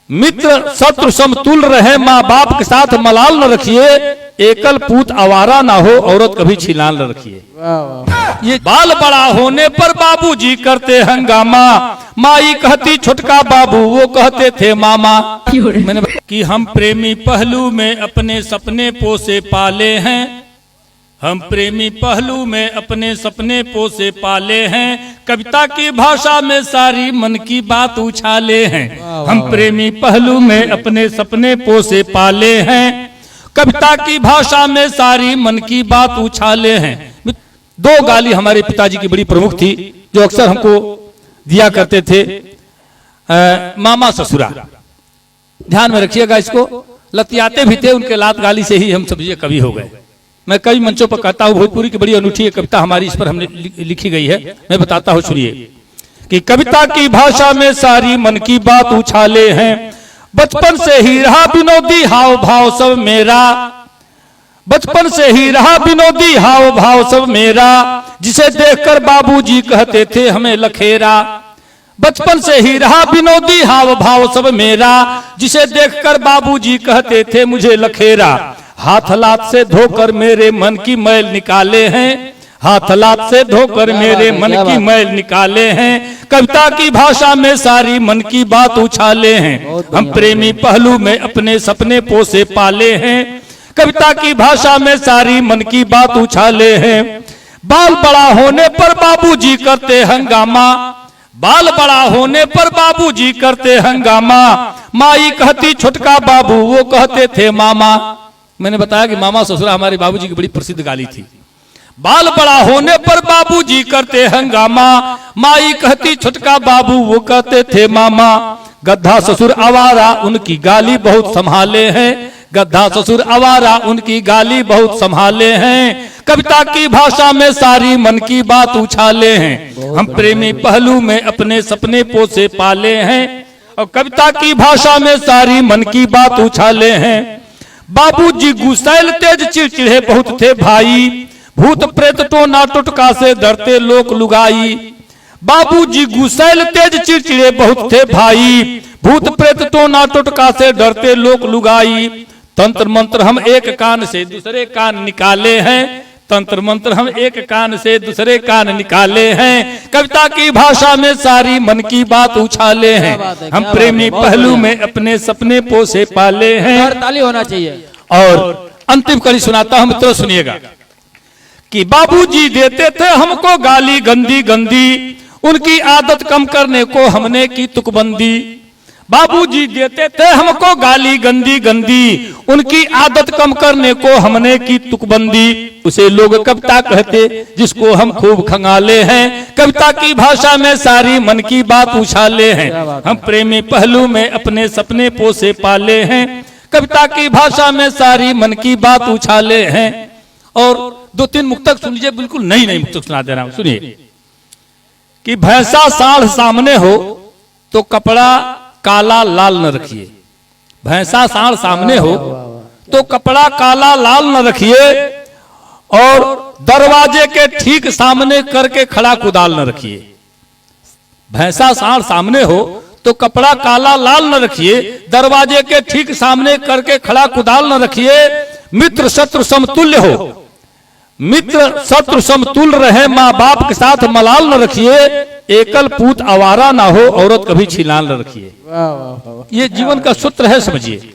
मित्र शत्रु समतुल्य रहे, माँ बाप के साथ मलाल न रखिए, एकल पूत आवारा ना हो, औरत कभी छिनाल न रखिए। ये बाल बड़ा होने पर बाबूजी करते हंगामा, माई कहती छोटका बाबू, वो कहते थे मामा। मैंने कि हम प्रेमी पहलू में अपने सपने पोसे पाले हैं, हम प्रेमी पहलू में अपने सपने पोसे पाले हैं, कविता की भाषा में सारी मन की बात उछाले हैं। हम प्रेमी पहलू में अपने सपने पोसे पाले हैं, कविता की भाषा में सारी मन की बात उछाले हैं। दो गाली हमारे पिताजी की बड़ी प्रमुख थी, जो अक्सर हमको दिया करते थे, मामा ससुरा। ध्यान में रखिएगा इसको, लतियाते भी थे, उनके लात गाली से ही हम सब ये कवि हो गए। मैं कई मंचों पर कहता हूँ, भोजपुरी की बड़ी अनूठी कविता हमारी इस पर हमने लिखी गई है, मैं बताता हूँ, सुनिए। कि कविता की भाषा में सारी मन की बात उछाले हैं, बचपन से ही रहा विनोदी हाव भाव सब मेरा, बचपन से ही रहा विनोदी हाव भाव सब मेरा, जिसे देखकर बाबूजी कहते थे हमें लखेरा। बचपन से ही रहा विनोदी हाव भाव सब मेरा, जिसे देखकर बाबूजी कहते थे मुझे लखेरा। हाथ लात से धोकर मेरे मन की मैल निकाले हैं, हाथ लात से धोकर मेरे मन की मैल निकाले हैं, कविता की भाषा में सारी मन की बात उछाले हैं। हम प्रेमी पहलू में अपने सपने पोसे पाले हैं, कविता की भाषा में सारी मन की बात उछाले हैं। बाल बड़ा होने पर बाबूजी करते हंगामा, बाल बड़ा होने पर बाबूजी करते हंगामा, माई कहती छोटका बाबू, वो कहते थे मामा। मैंने बताया कि मामा ससुरा हमारे बाबूजी की बड़ी प्रसिद्ध गाली थी। बाल बड़ा होने पर बाबूजी करते हंगामा, माई कहती छोटका बाबू, वो कहते थे मामा। गद्दा ससुर आवारा उनकी गाली बहुत संभाले हैं, गद्दा ससुर आवारा उनकी गाली बहुत संभाले हैं, कविता की भाषा में सारी मन की बात उछाले हैं। हम प्रेमी पहलू में अपने सपने पोसे पाले हैं, और कविता की भाषा में सारी मन की बात उछाले हैं। बाबूजी गुस्सैल तेज चिड़चिड़े बहुत थे भाई, भूत प्रेत टोना टुटका से डरते लोक लुगाई। बाबूजी गुस्सैल तेज चिड़चिड़े बहुत थे भाई, भूत प्रेत टोना टुटका से डरते लोक लुगाई। तंत्र मंत्र हम एक कान से दूसरे कान निकाले हैं, तंत्र मंत्र हम एक कान से दूसरे कान निकाले हैं, कविता की भाषा में सारी मन की बात उछाले हैं। हम प्रेमी पहलू में अपने सपने पोसे पाले हैं। ताली होना चाहिए। और अंतिम कड़ी सुनाता हूं, मित्रों सुनिएगा। कि बाबूजी देते थे हमको गाली गंदी गंदी, उनकी आदत कम करने को हमने की तुकबंदी। बाबूजी देते थे हमको गाली गंदी गंदी, उनकी आदत कम करने को हमने की तुकबंदी। उसे लोग कविता कहते जिसको हम खूब खंगाले हैं, कविता की भाषा में सारी मन की बात उछाले हैं। हम प्रेमी पहलू में अपने सपने पोसे पाले हैं, कविता की भाषा में सारी मन की बात उछाले हैं। और दो तीन मुक्तक सुन लीजिए, बिल्कुल नई नई मुक्तक सुना दे रहा हूं, सुनिए। कि भैंसा साढ़ सामने हो तो कपड़ा काला लाल न रखिए, भैंसा साढ़ सामने हो तो कपड़ा काला लाल न रखिए, और दरवाजे के ठीक सामने करके खड़ा कुदाल न रखिए। भैंसा साढ़ सामने हो तो कपड़ा काला लाल न रखिए, दरवाजे के ठीक सामने करके खड़ा कुदाल न रखिए। मित्र शत्रु समतुल्य हो, मित्र शत्रु समतुल्य रहे, माँ बाप के साथ मलाल न रखिए, एकल पूत आवारा ना हो, औरत कभी छिनाल न रखिए। ये जीवन का सूत्र है, समझिए।